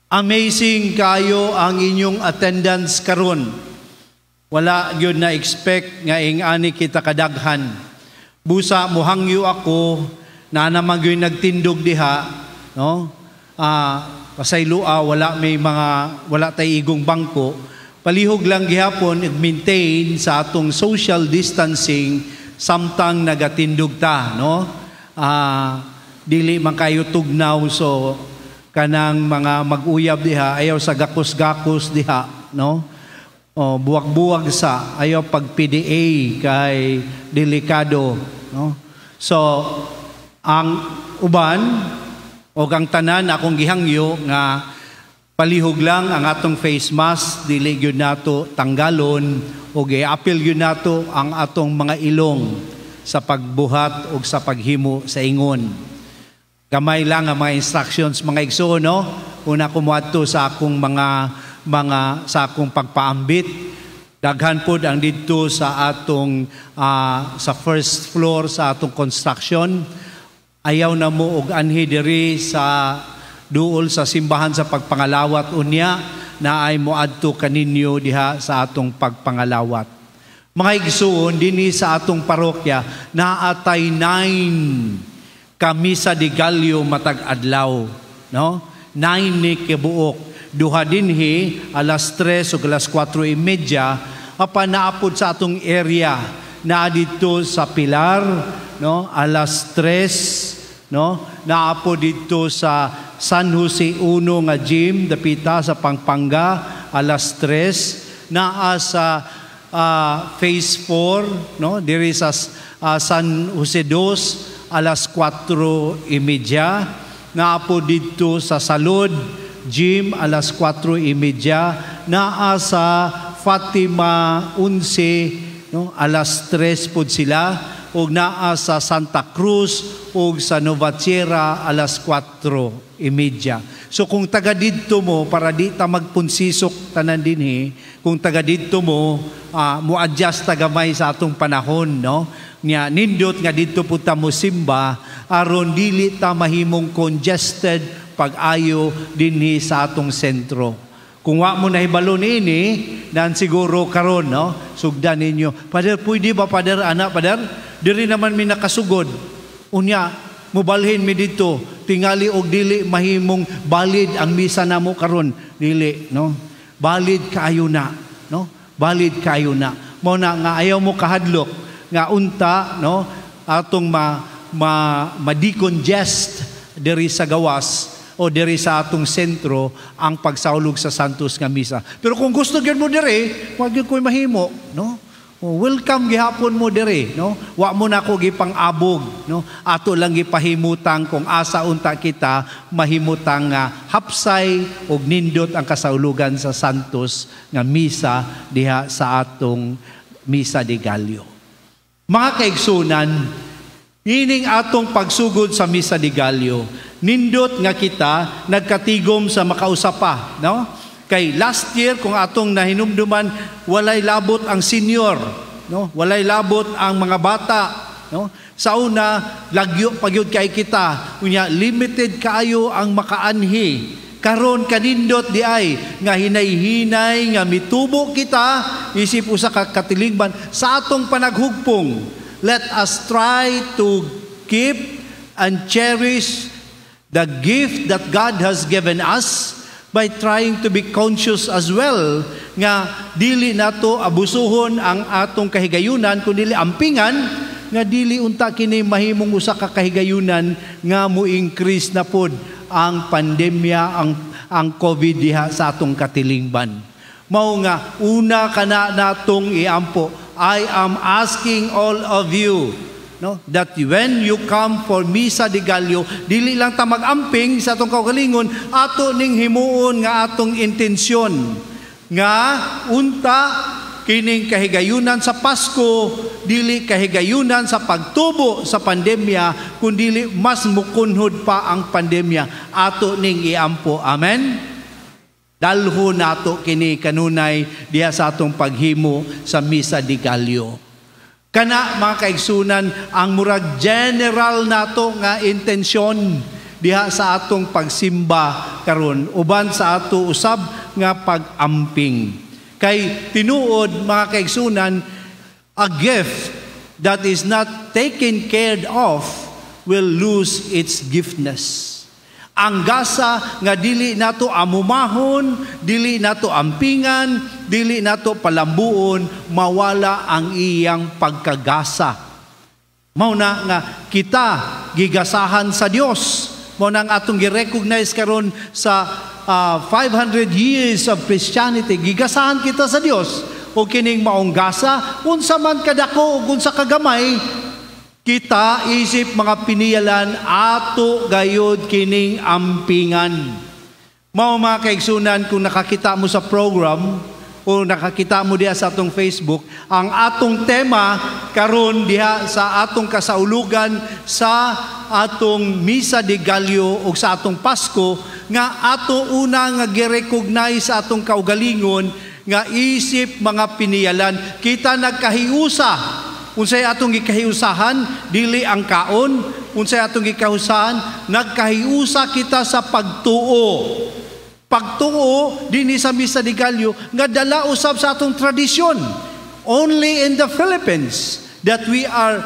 Amazing kayo ang inyong attendance karon. Wala gyud na expect nga ingani kita kadaghan. Busa muhangyo ako na naman gyud nagtindog diha, no? Pasaylua wala tay igong bangko. Palihog lang gihapon i-maintain sa atong social distancing samtang nagatindog ta, no? Dili man kayo tugnaw, so kanang mga mag-uyab diha ayaw sa gakos-gakos diha, no? Buwag-buwag sa ayaw pag PDA kay delikado, no? So ang uban o ang tanan akong gihangyo nga palihog lang ang atong face mask, dili gyud nato tanggalon o gi-apil gyud nato ang atong mga ilong sa pagbuhat o sa paghimo sa ingon. Gamay lang ang mga instructions, mga igsoon, no? Una kumuadto sa akong sa akong pagpaambit. Daghan pod ang didto sa atong sa first floor sa atong construction. Ayaw na mo og anhi diri sa duol sa simbahan sa pagpangalawat unya na ay moadto kaninyo diha sa atong pagpangalawat. Mga igsoon dinhi sa atong parokya naatay 9 kamisa de Gallo matag adlaw, no? 9 ni kibuok. Duha dinhi alas 3 ug alas 4:30 apan naapod sa atong area na dito sa Pilar, no? Alas 3, no? Naapod dito sa San Jose 1 nga gym dapita sa Pampanga alas 3, naa sa phase 4, no? Diri sa San Jose 2 alas 4:30, naa po dito sa Salud Gym alas 4:30, naa sa Fatima 11, no? Alas 3 po sila, ug naa sa Santa Cruz ug sa Novatiera alas 4:30. So kung taga didto mo, para di ta magpunsisok tanan dinhi, kung taga didto mo, mo-adjust tagamay sa atong panahon, no? Nga nindot nga dito po ta mo simba aron dili ta mahimong congested pag-ayo dinhi sa atong sentro. Kung wa mo nahibalo niini, dan siguro karon, no? Sugdan ninyo. Pader, pwede ba pader, anak pader? Diri naman mi nakasugod. Unya, mubalhin mi dito. Tingali og dili mahimong balid ang misa namo karon. Dili, no? Balid kaayo na, no? Balid kaayo na. Mao na nga ayaw mo kahadlok nga unta, no? Atong ma-decongest diri sa gawas o diri sa atong sentro ang pagsaulog sa Santos nga misa. Pero kung gusto gyud mo diri, wag gyud koy mahimo, no? Welcome gihapon mo diri, no? Wa mo na ko gipang-abog, no? Ato lang gipahimutang kung asa unta kita mahimutang hapsay og nindot ang kasaulugan sa Santos nga misa diha sa atong Misa de Gallo. Mga kaigsunan, ining atong pagsugod sa Misa de Gallo, nindot nga kita nagkatigom sa makausapa, no? Kay last year kung atong nahinumduman, walay labot ang senior, no? Walay labot ang mga bata, no? Sa una, lagyo pagyud kay kita, unya limited kaayo ang makaanhi. Karon kanindot di ay nga hinay-hinay nga mitubo kita isip usa ka katilingban sa atong panaghugpong. Let us try to keep and cherish the gift that God has given us by trying to be conscious as well nga dili nato abusuhon ang atong kahigayunan kundi ampingan nga dili unta kini mahimong usa ka kahigayunan nga mo-increase na pod ang pandemya, ang COVID diha sa atong katilingban. Mao nga una kana natong iampo, I am asking all of you, no, that when you come for Misa de Gallo, dili lang ta magamping sa atong kaugalingon, ato ning himuon nga atong intensyon nga unta kining kahigayunan sa Pasko, dili kahigayunan sa pagtubo sa pandemya, kundi mas mukunhod pa ang pandemya. Ato ning iampo. Amen? Dalho nato kini kanunay diha sa atong paghimo sa Misa de Gallo. Kana mga kaigsunan, ang murag general nato nga intensyon diha sa atong pagsimba karon uban sa ato usab nga pag-amping. Kay tinuod mga kaigsunan, a gift that is not taken care of will lose its giftness. Ang gasa nga dili nato amumahon, dili nato ampingan, dili nato palambuon, mawala ang iyang pagkagasa. Mao na nga kita gigasahan sa Dios. Mao na ang atong gi-recognize karon sa 500 years of Christianity. Gigasahan kita sa Dios. O kining maong gasa, unsa man kadako ug unsa kagamay, kita isip mga piniyalan ato gayud kining ampingan. Mao mga kaigsunan, kung nakakita mo sa program o nakakita mo diha sa atong Facebook, ang atong tema karon diha sa atong kasaulugan sa atong Misa de Gallo o sa atong Pasko nga ato una nga gi-recognize sa atong kaugalingon nga isip mga piniyalan. Kita nagkahiusa. Unsay atong gikahiusahan, dili ang kaon. Unsay atong gikahiusahan, nagkahiusa kita sa pagtuo. Pagtuo dinhi sa Misa de Gallo nga dala usab sa atong tradisyon. Only in the Philippines that we are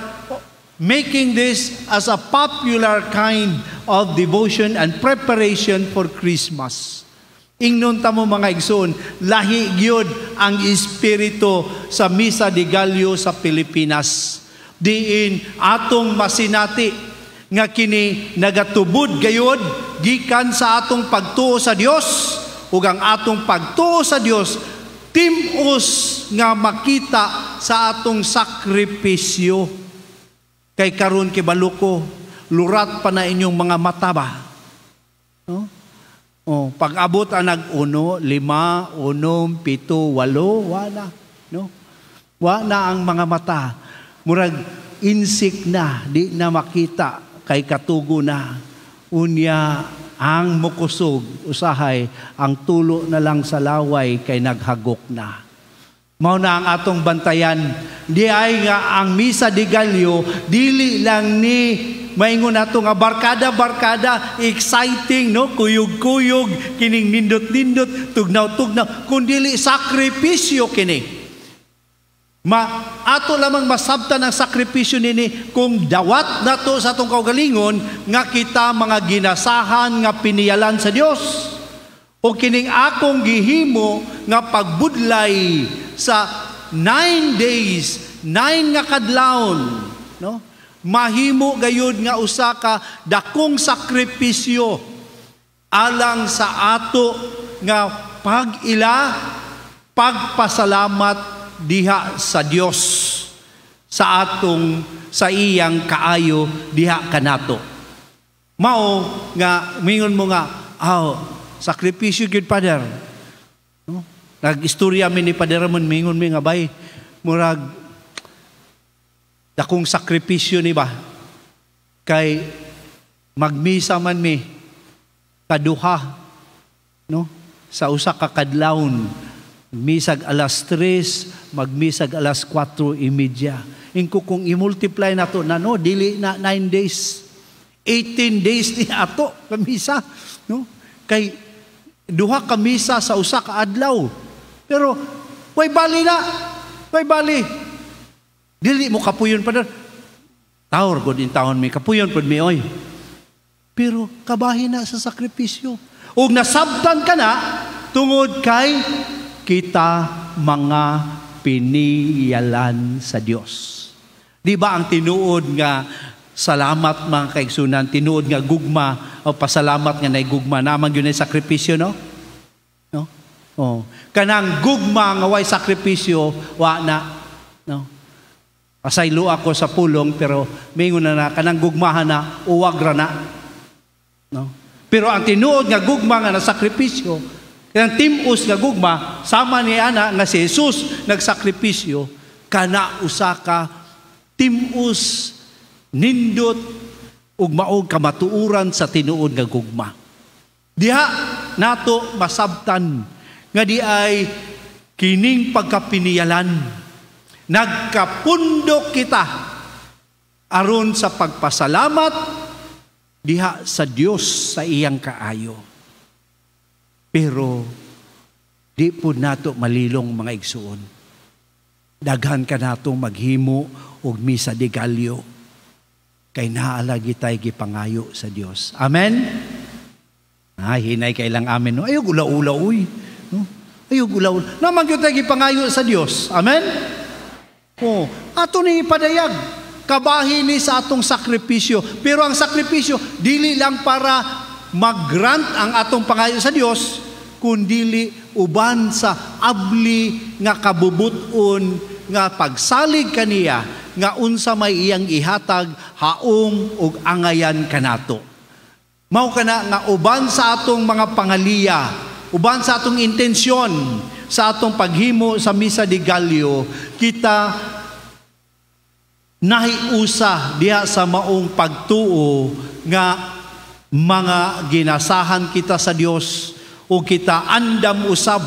making this as a popular kind of devotion and preparation for Christmas. Ingnon ta mo mga igsoon, lahi gyud ang espiritu sa Misa de Gallo sa Pilipinas. Diin atong masinati nga kini nagatubod gayud gikan sa atong pagtuo sa Dios, ug ang atong pagtuo sa Dios tim-os nga makita sa atong sakripisyo. Kay karon kibaluko, lurat pa na inyong mga mata ba? No? Pag-abot ang nag-1, 5, 6, 7, 8, wala. No? Wala ang mga mata. Murag insik na, di na makita, kay katugo na. Unya, ang mukusog, usahay, ang tulo na lang sa laway, kay naghagok na. Mao na ang atong bantayan. Di ay nga ang Misa de Gallo, dili lang ni maingon nato nga barkada-barkada, exciting, no? Kuyog-kuyog, kining nindot-nindot, tugnaw-tugnaw, kundi sakripisyo kini. Ato lamang masabtan ang sakripisyo nini kung dawat nato sa atong kaugalingon nga kita mga ginasahan nga piniyalan sa Dios. O kining akong gihimo nga pagbudlay sa 9 days, 9 nga kadlawon, no? Mahimo gayud nga usa ka dakong sakripisyo alang sa ato nga pagpasalamat diha sa Dios sa iyang kaayo diha kanato. Mao nga mingon mo nga, sakripisyo gyud Father. No? Nag-istorya mi ni Padre Ramon, mingon mi nga bay murag dakong sakripisyo ni ba? Kay magmisa man mi kaduha, no? Sa usa ka kadlawon, misag alas 3, magmisag alas 4:30. Ingko kung i-multiply nato na no, dili na 9 days. 18 days ni ato kamisa, no? Kay duha ka misa sa usa ka adlaw. Pero way bali na. Way bali. Dili mo kapuyon pa na. Tawar ko din taon may kapuyon pa mi oy. Pero kabahin na sa sakripisyo. Ug nasabtan ka na tungod kay kita mga piniyalan sa Dios. Di ba ang tinuod nga salamat mga kaigsunan, tinuod nga gugma o pasalamat nga naigugma naman yun ay sakripisyo, no? No? Oh. Kanang gugma nga way sakripisyo, wa na, no? Pasaylo ako sa pulong pero mingon na kanang gugmahan na uwag ra na. No? Pero ang tinuod nga gugma nga na sakripisyo, kanang tim-us nga gugma sama ni ana nga si Jesus nagsakripisyo, kana usa ka tim-us nindot ug maog kamatuuran sa tinuod nga gugma. Diha nato masabtan nga di ay kining pagkapiniyalan. Nagkapundok kita aron sa pagpasalamat diha sa Dios sa iyang kaayo. Pero di po nato malilong mga igsuon. Daghan ka natong maghimo og misa de Gallo. Kay naalagi tayo gipangayo sa Dios. Amen? Hinay kailang amen. No? Ayog ula-ula, uy. No? Ayog ula-ula. Naman yun tayo gipangayo sa Dios. Amen? Ato ni ipadayag. Kabahin ni sa atong sakripisyo. Pero ang sakripisyo, dili lang para mag-grant ang atong pangayo sa Dios, kundili uban sa abli nga kabubuton nga pagsalig kaniya nga unsa may iyang ihatag haom ug angayan kanato. Mao kana nga uban sa atong mga pangaliya, uban sa atong intensyon sa atong paghimo sa misa de Gallo, kita nahiusa diha sa maong pagtuo nga mga ginasahan kita sa Dios o kita andam usab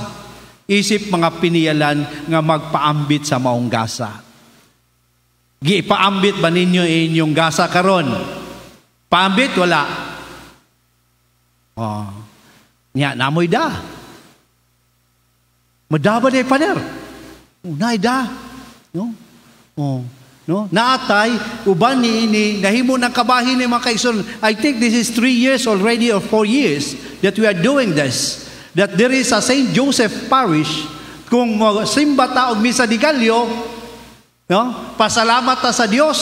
isip mga piniyalan nga magpaambit sa maong gasa. Gipaambit ba ninyo inyong gasa karon? Paambit wala. Nya namoy da. Madaba day pader. Unay da. No? No? Naatay uban ni nahimo ng kabahin ni mga kaigsoon. I think this is 3 years already or 4 years that we are doing this. That there is a St. Joseph Parish, kung simba ta og misa de Gallo, no? Pasalamat ta sa Dios.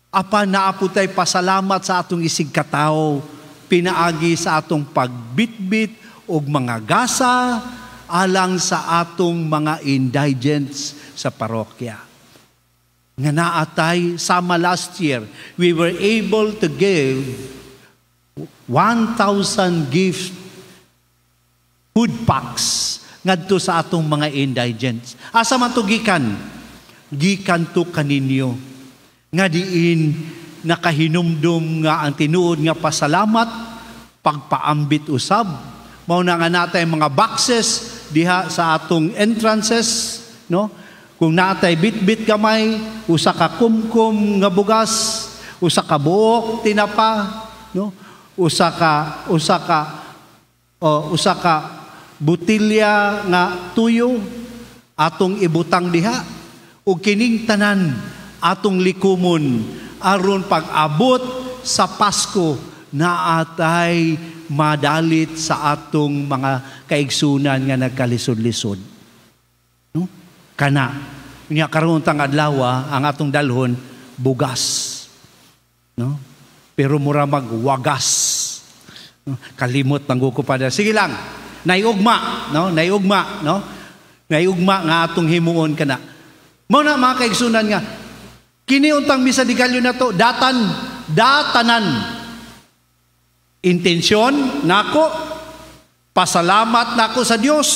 Apa naaputay pasalamat sa atong isig katao, pinaagi sa atong pagbitbit og mga gasa alang sa atong mga indigents sa parokya. Nga naatay sama last year, we were able to give 1,000 gift food packs ngadto sa atong mga indigents. Asa man to gikan? Gikan to kaninyo. Nga diin nakahinumdum nga ang tinuod nga pasalamat, pagpaambit usab. Mao na nga natay mga boxes diha sa atong entrances, no? Kung natay bit-bit gamay, usa ka kumkum nga bugas, usa ka buok tinapa, no? Usa ka butilya nga tuyo atong ibutang diha ug kining tanan atong likumon aron pag-abot sa Pasko naatay madalit sa atong mga kaigsunan nga nagkalisod-lisod. No? Kana nya karon tang adlaw ang atong dalhon bugas. No? Pero mura magwagas. No? Kalimot nang gukupada. Sige lang. Naiugma, no? Naiugma, no? Naiugma nga atong himuon kana. Mao na mga kaigsunan nga kini untang misa de Gallo na to datanan intensyon nako, pasalamat nako sa Dios,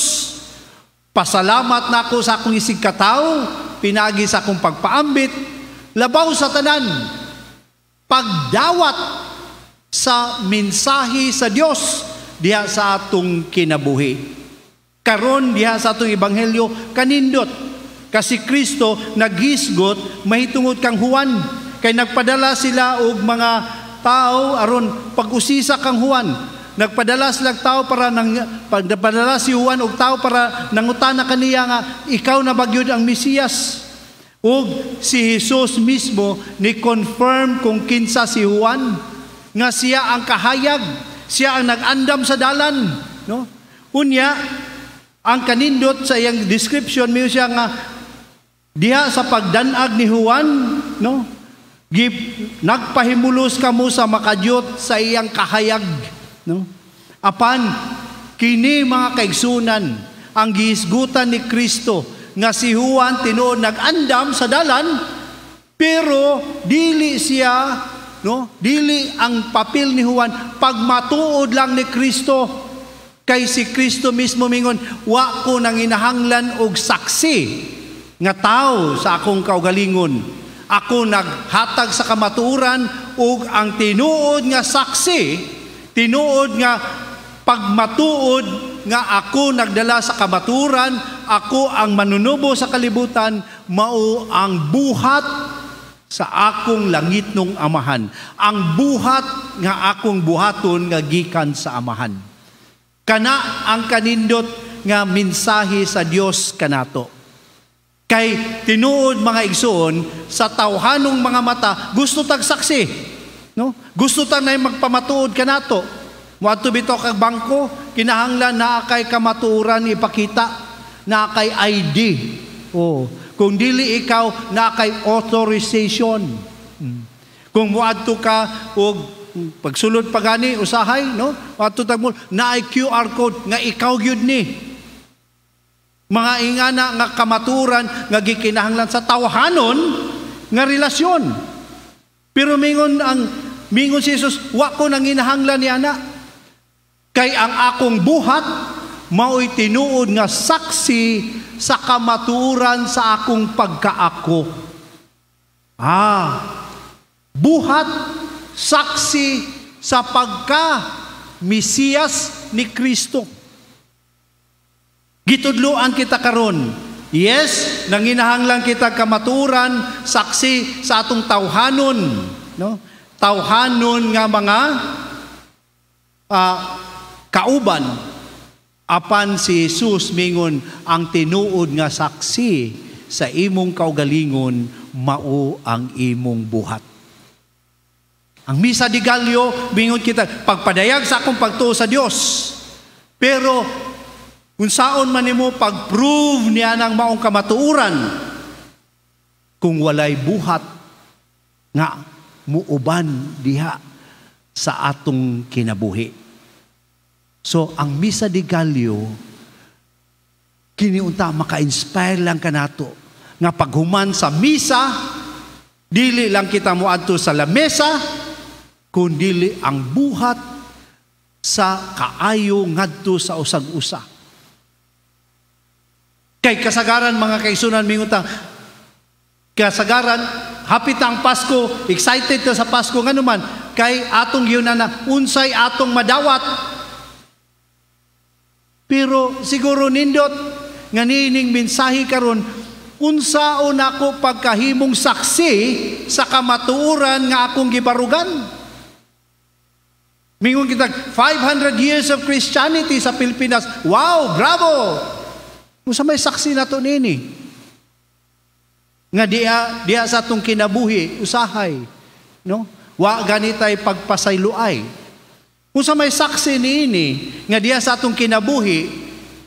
pasalamat nako sa akong isig katao, pinagi sa akong pagpaambit, labaw sa tanan, pagdawat sa mensahe sa Dios diha sa atong kinabuhi. Karon diha sa atong ebanghelyo kanindot kasi Kristo naghisgot mahitungod kang Juan kay nagpadala sila og mga tao aron pag-usisa kang Juan. Nagpadala sila tao para pagpadala si Juan og tao para nangutana kaniya nga ikaw na ba gyud ang Mesiyas? Ug si Jesus mismo ni confirm kung kinsa si Juan nga siya ang kahayag, siya ang nag-andam sa dalan, no? Unya ang kanindot sa iyang description miyo siya nga diha sa pagdanag ni Juan, no? Nagpahimulos kamo sa makadyot sa iyang kahayag, no? Apan kini mga kaigsunan ang gihisgutan ni Kristo nga si Juan tinuod nag-andam sa dalan pero dili siya, no? Dili ang papel ni Juan pagmatuod lang ni Kristo kay si Kristo mismo mingon wa ko nang inahanglan og saksi nga tao sa akong kaugalingon. Ako naghatag sa kamatuoran ug ang tinuod nga saksi, tinuod nga pagmatuod nga ako nagdala sa kamatuoran, ako ang manunubo sa kalibutan, mao ang buhat sa akong langit nung amahan. Ang buhat nga akong buhaton nga gikan sa amahan. Kana ang kanindot nga mensahe sa Dios kanato. Kay tinuod mga igsoon, sa tawhanong mga mata, gusto tag saksi. No? Gusto tag na magpamatuod kanato. Muadto bitaw kag bangko, kinahanglan na kay kamatuoran ipakita, na kay ID. Kung dili ikaw, na kay authorization. Kung muadto ka og pagsulod pa gani usahay, no? Muadto tag mo na ay QR code nga ikaw gyud ni. Mga ingana nga kamaturan nga gikinahanglan sa tawhanon nga relasyon. Pero mingon si Jesus, wa ko nang ginahanglan niya na. Kay ang akong buhat, mao'y tinuod nga saksi sa kamatuoran sa akong pagkaako. Buhat, saksi sa pagka-Mesiyas ni Kristo. Gitudloan kita karon. Yes, nanginahanglan kita kamatuoran, saksi sa atong tawhanon. No? Tawhanon nga mga kauban, apan si Jesus mingon ang tinuod nga saksi sa imong kaugalingon mao ang imong buhat. Ang misa de Gallio, mingon kita pagpadayag sa akong pagtuo sa Dios. Pero kung saon man nimo pag-prove niya ng maong kamatuoran, kung walay buhat nga muuban diha sa atong kinabuhi. So, ang Misa de Gallio, kiniunta, maka-inspire lang ka nato. Nga paghuman sa misa, dili lang kita muadto sa lamesa, kundi ang buhat sa kaayo ngadto sa usag-usa. Kay kasagaran mga kaisunan, minguta, kasagaran, hapit ang Pasko, excited ta sa Pasko, nga naman, kay atong yun na unsay atong madawat. Pero siguro nindot nga nining mensahe karon, unsaon ako pagkahimong saksi sa kamatuoran nga akong gibarugan. Mingon kita 500 years of Christianity sa Pilipinas. Wow, bravo. Unsa may saksi nato nini? Nga diya sa atong kinabuhi, usahay, no? Wa ganitay pagpasayloay. Kung sa may saksi niini, nga diya sa atong kinabuhi,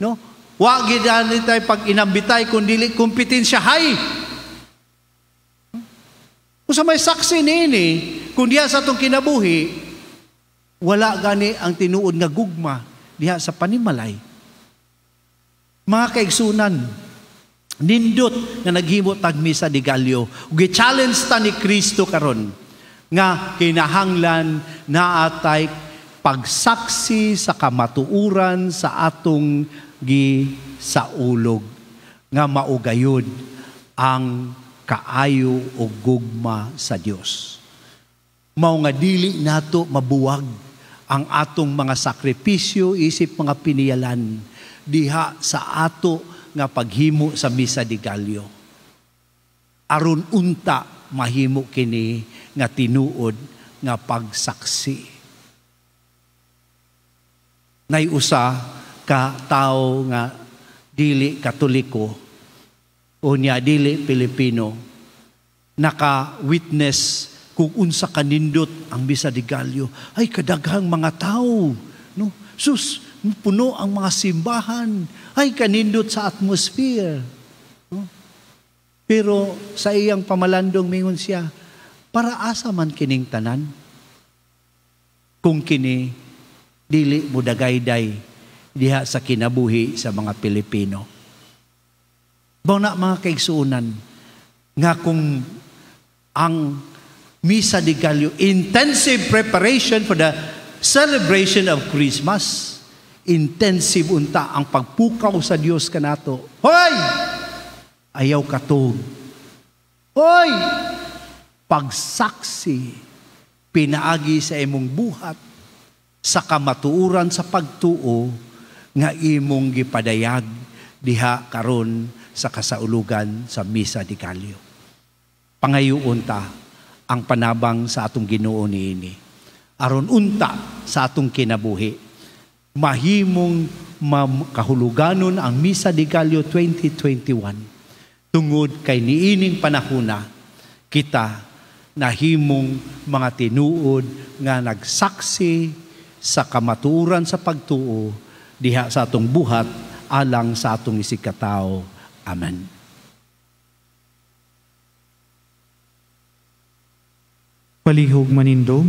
no? Wa gid tay pag inambitay kundi kompetensyahay. Kung sa may saksi niini, kung diya sa atong kinabuhi, wala gani ang tinuod nga gugma diha sa panimalay. Mga kaigsunan, nindot nga naghimo tag Misa de Gallio, gi-challenge ta ni Kristo karon nga kinahanglan na atay pagsaksi sa kamatuoran sa atong gisaulog nga maugayod ang kaayo o gugma sa Dios. Mao nga dili nato mabuwag ang atong mga sakripisyo isip mga piniyalan diha sa ato nga paghimo sa Misa de Gallio. Aron unta mahimo kini nga tinuod nga pagsaksi. Nay usa ka tao nga dili Katoliko o niya dili Pilipino naka-witness kung unsa kanindot ang Misa de Gallio. Ay kadaghang mga tao, no? Sus, puno ang mga simbahan. Ay kanindot sa atmosphere. No? Pero sa iyang pamalandong mingon siya, para asa man kining tanan? Kung kini dili mo dagayday diha sa kinabuhi sa mga Pilipino. Baw na mga kaigsuunan, nga kung ang Misa de Gallio, intensive preparation for the celebration of Christmas, intensive unta ang pagpukaw sa Dios kanato. Hoy! Ayaw katog. Hoy! Pagsaksi, pinaagi sa imong buhat, sa kamatuoran sa pagtuo nga imong gipadayag diha karon sa kasaulugan sa Misa de Gallio. pangayuon ta ang panabang sa atong Ginoo niini. Aron unta sa atong kinabuhi, mahimong kahuluganon ang Misa de Gallo 2021. Tungod kay niining panahona, kita nahimong mga tinuod nga nagsaksi sa kamatuoran sa pagtuo diha sa atong buhat alang sa atong isikataw. Amen. Palihog manindog,